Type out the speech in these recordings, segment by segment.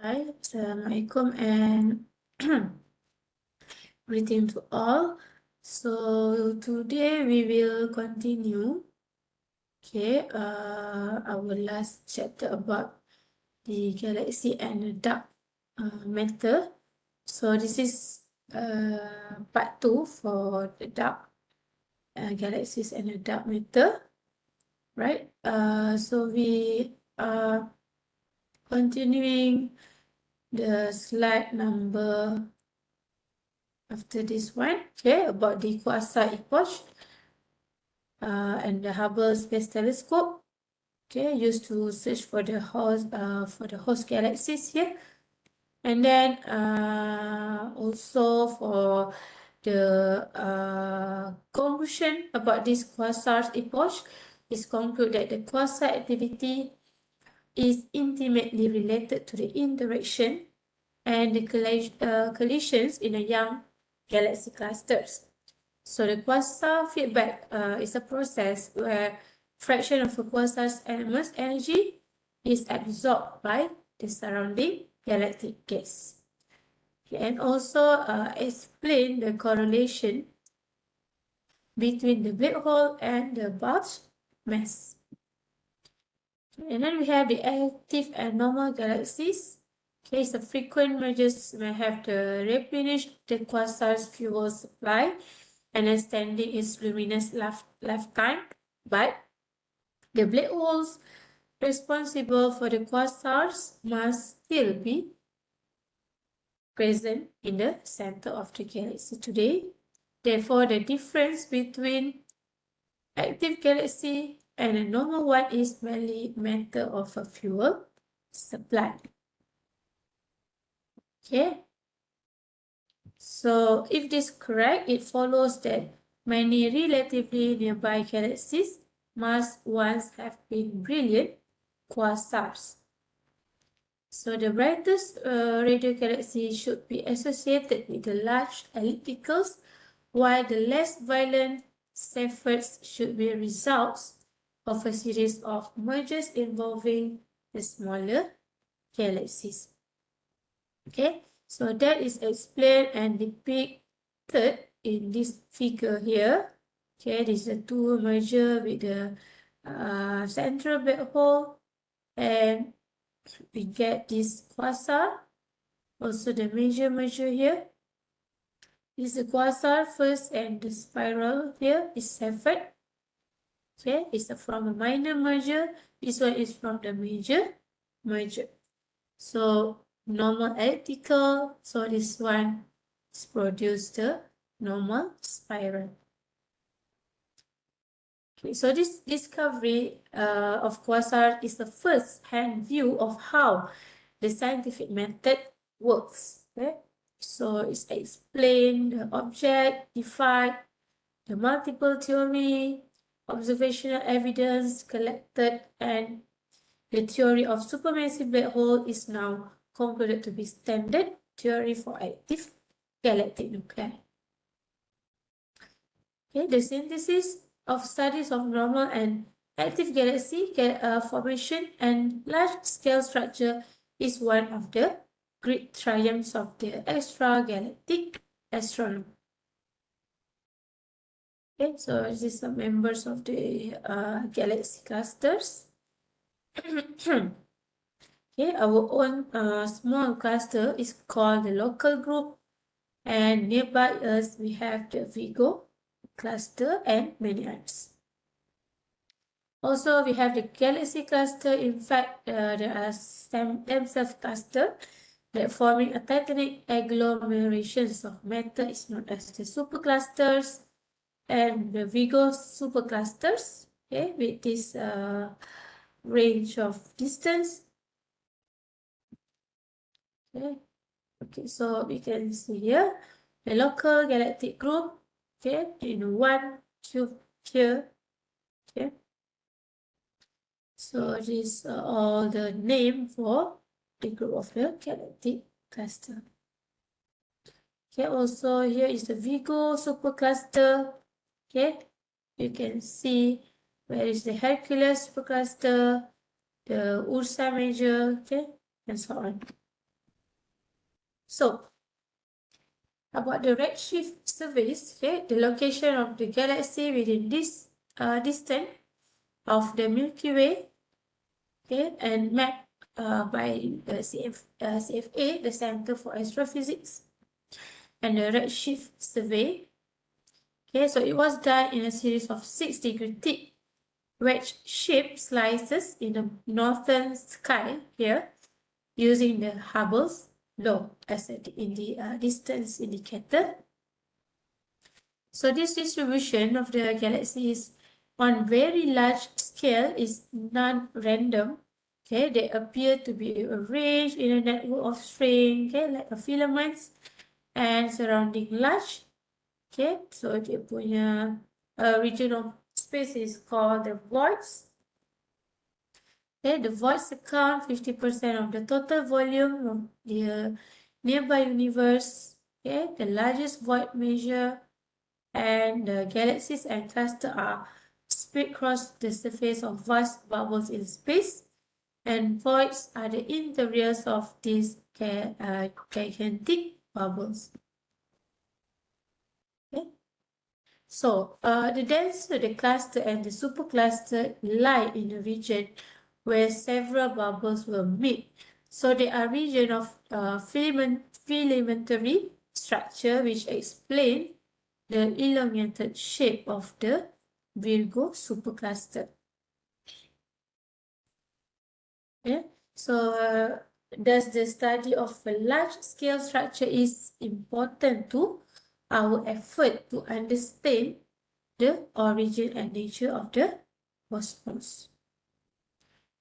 Hi, Assalamualaikum and greeting to all. So today we will continue our last chapter about the galaxy and the dark matter. So this is part 2 for the dark galaxies and the dark matter, right? So we are continuing the slide number after this one, about the quasar epoch and the Hubble Space Telescope, used to search for the host galaxies here, and then also for the conclusion about this quasar epoch is conclude that the quasar activity is intimately related to the interaction and the collisions in the young galaxy clusters. So the quasar feedback is a process where fraction of a quasar's enormous energy is absorbed by the surrounding galactic gas. And also explain the correlation between the black hole and the bulge mass. And then we have the active and normal galaxies. The frequent mergers may have to replenish the quasar's fuel supply and extending its luminous lifetime, but the black holes responsible for the quasars must still be present in the center of the galaxy today. Therefore, the difference between active galaxy and a normal one is merely matter of a fuel supply. So if this is correct, it follows that many relatively nearby galaxies must once have been brilliant quasars. So the brightest radio galaxy should be associated with the large ellipticals, while the less violent Cepheids should be results of a series of mergers involving the smaller galaxies. So that is explained and depicted in this figure here. This is the two merger with the central black hole, and we get this quasar. Also the major merger here. This is the quasar first, and the spiral here is Cepheid. It's from a minor merger. This one is from the major merger. So normal elliptical, so this one is produced the normal spiral. So this discovery of quasar is the first-hand view of how the scientific method works. So it's explained the object, defined the multiple theory, observational evidence collected, and the theory of supermassive black hole is now concluded to be standard theory for active galactic nuclei. The synthesis of studies of normal and active galaxy formation and large-scale structure is one of the great triumphs of the extragalactic astronomy. So this is some members of the galaxy clusters. Our own small cluster is called the local group, and nearby us we have the Virgo cluster and many others. Also, we have the galaxy cluster. In fact, there are themselves cluster that forming a titanic agglomerations of matter is known as the superclusters, and the Virgo superclusters, with this range of distance. So we can see here the local galactic group, in one cube here. So these are all the name for the group of the galactic cluster. Also here is the Virgo supercluster. You can see where is the Hercules supercluster, the Ursa Major, and so on. So, about the redshift surveys, okay, the location of the galaxy within this distance of the Milky Way, okay, and mapped by the CFA, the Center for Astrophysics, and the redshift survey. Okay, so it was done in a series of 6-degree thick wedge-shaped slices in the northern sky here, using the Hubble's law as in the distance indicator. So this distribution of the galaxies on very large scale is non-random. Okay, they appear to be arranged in a network of strings, okay, like a filaments, and surrounding large. Okay, so dia punya region of space is called the voids. Okay, the voids account 50% of the total volume of the nearby universe. Okay, the largest void measure and the galaxies and clusters are spread across the surface of vast bubbles in space, and voids are the interiors of these gigantic bubbles. Okay. So, the denser the cluster and the supercluster lie in a region where several bubbles will meet. So, they are region of filamentary structure, which explain the elongated shape of the Virgo supercluster. Yeah? So, thus the study of a large-scale structure is important to our effort to understand the origin and nature of the cosmos.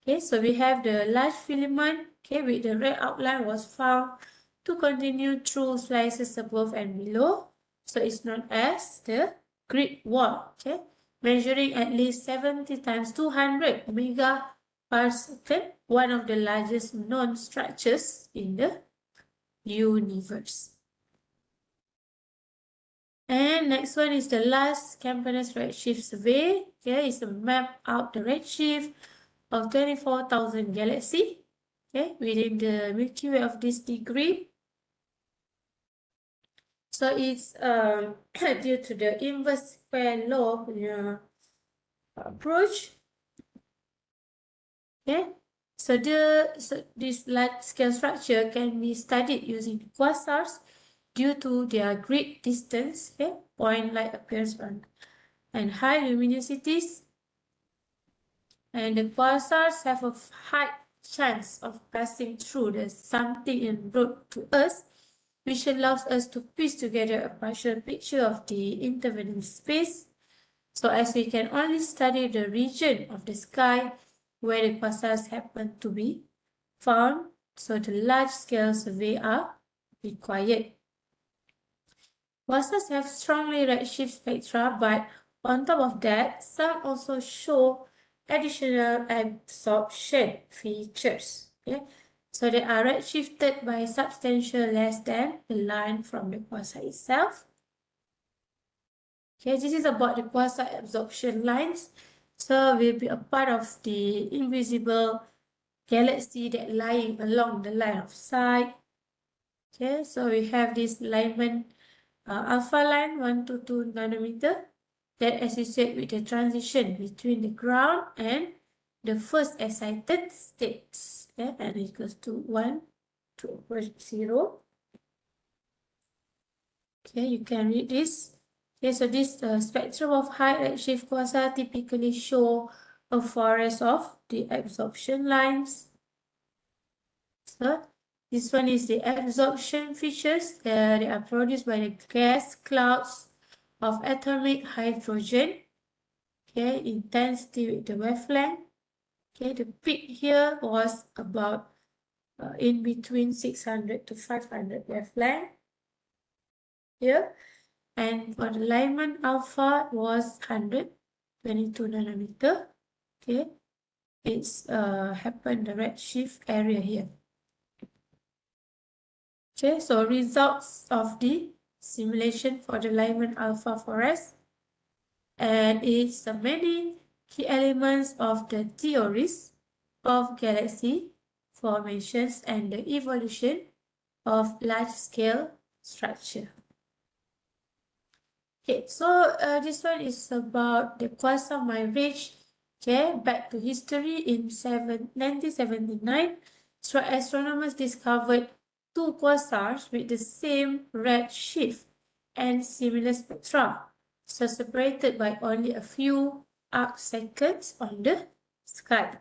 Okay, so we have the large filament, okay, with the red outline was found to continue through slices above and below. So it's known as the grid wall, okay, measuring at least 70 times 200 megaparsec, one of the largest known structures in the universe. And next one is the last Campanus redshift survey. Here is a map out the redshift of 24,000 galaxies, okay, within the Milky Way of this degree. So it's due to the inverse square law approach. Okay, so this large scale structure can be studied using quasars due to their great distance, okay, point light appearance on, and high luminosities. And the quasars have a high chance of passing through the something en route to us, which allows us to piece together a partial picture of the intervening space. So as we can only study the region of the sky where the quasars happen to be found, so the large-scale survey are required. Quasars have strongly redshift spectra, but on top of that, some also show additional absorption features. Okay? So they are redshifted by substantial less than the line from the quasar itself. Okay, this is about the quasar absorption lines. So will be a part of the invisible galaxy that lying along the line of sight. Okay, so we have this Lyman alpha line 1 to 2 nanometer that associate with the transition between the ground and the first excited states. Okay, and equals to 1 to 0. Okay, you can read this. Okay, so this spectrum of high redshift quasar typically show a forest of the absorption lines. So this one is the absorption features. They are produced by the gas clouds of atomic hydrogen. Okay, intensity with the wavelength. Okay, the peak here was about in between 600 to 500 wavelength here. And for the Lyman alpha was 122 nanometer. Okay, it's happened the redshift area here. Okay, so results of the simulation for the Lyman alpha forest, and it's the many key elements of the theories of galaxy formations and the evolution of large-scale structure. Okay, so this one is about the quasar mirage. Okay, back to history in 1979, astronomers discovered two quasars with the same redshift and similar spectra, so separated by only a few arc seconds on the sky.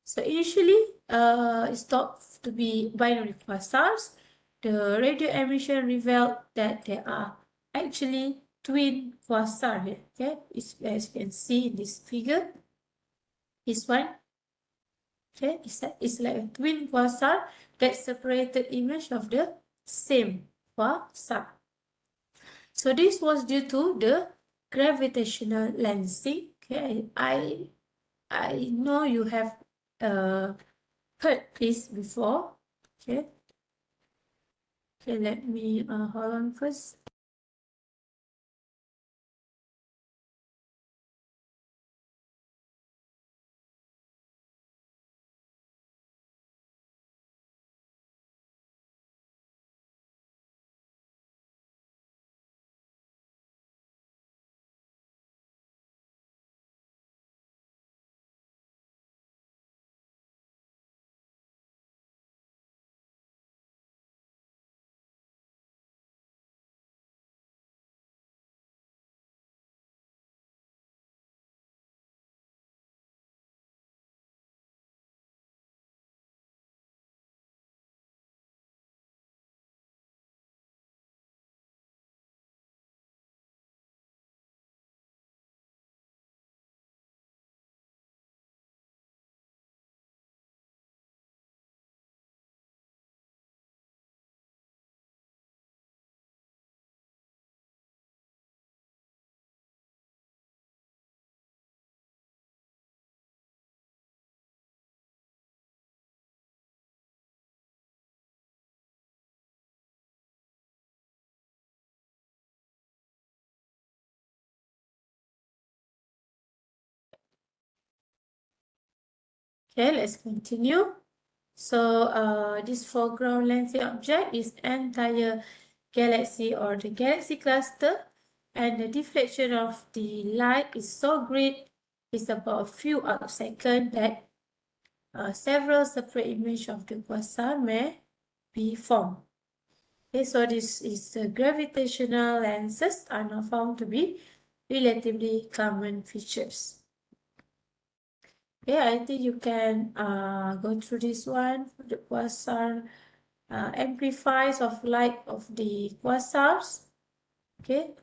So initially, it's thought to be binary quasars. The radio emission revealed that there are actually twin quasars here. Okay, as you can see in this figure, this one. Okay, it's like a twin quasar that separated image of the same quasar. So this was due to the gravitational lensing. Okay, I know you have heard this before. Okay. Okay, let me hold on first. Okay, let's continue. So this foreground lensing object is entire galaxy or the galaxy cluster, and the deflection of the light is so great, it's about a few arc seconds that several separate images of the quasar may be formed. Okay, so this is the gravitational lenses are now found to be relatively common features. Okay, I think you can go through this one. The quasar amplifiers of light of the quasars. Okay,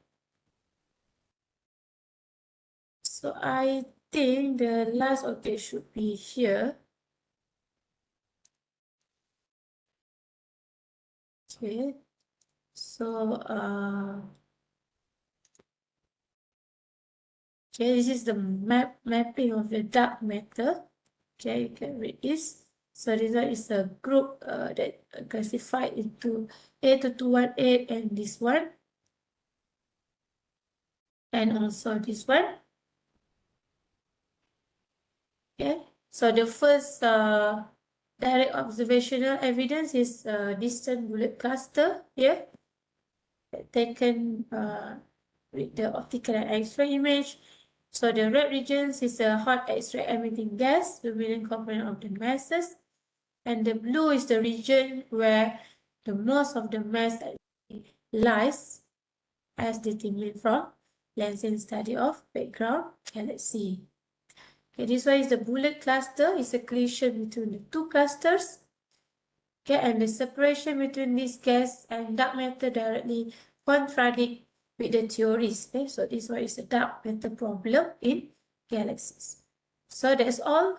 so I think the last object should be here. Okay, so okay, this is the mapping of the dark matter. Okay, you can read this. So this one is a group that classified into A2218 and this one, and also this one. Okay, so the first direct observational evidence is distant bullet cluster here, taken with the optical and X-ray image. So the red regions is a hot X-ray emitting gas, the luminant component of the masses, and the blue is the region where the most of the mass lies, as determined from lensing study of background galaxy. Okay, this one is the bullet cluster, is a collision between the two clusters. Okay, and the separation between this gas and dark matter directly contradict with the theories. Okay, so this one is a dark matter problem in galaxies. So that's all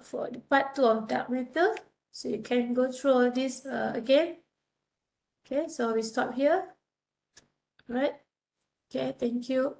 for the part 2 of dark matter. So you can go through all this again. Okay, so we stop here. Right. Okay, thank you.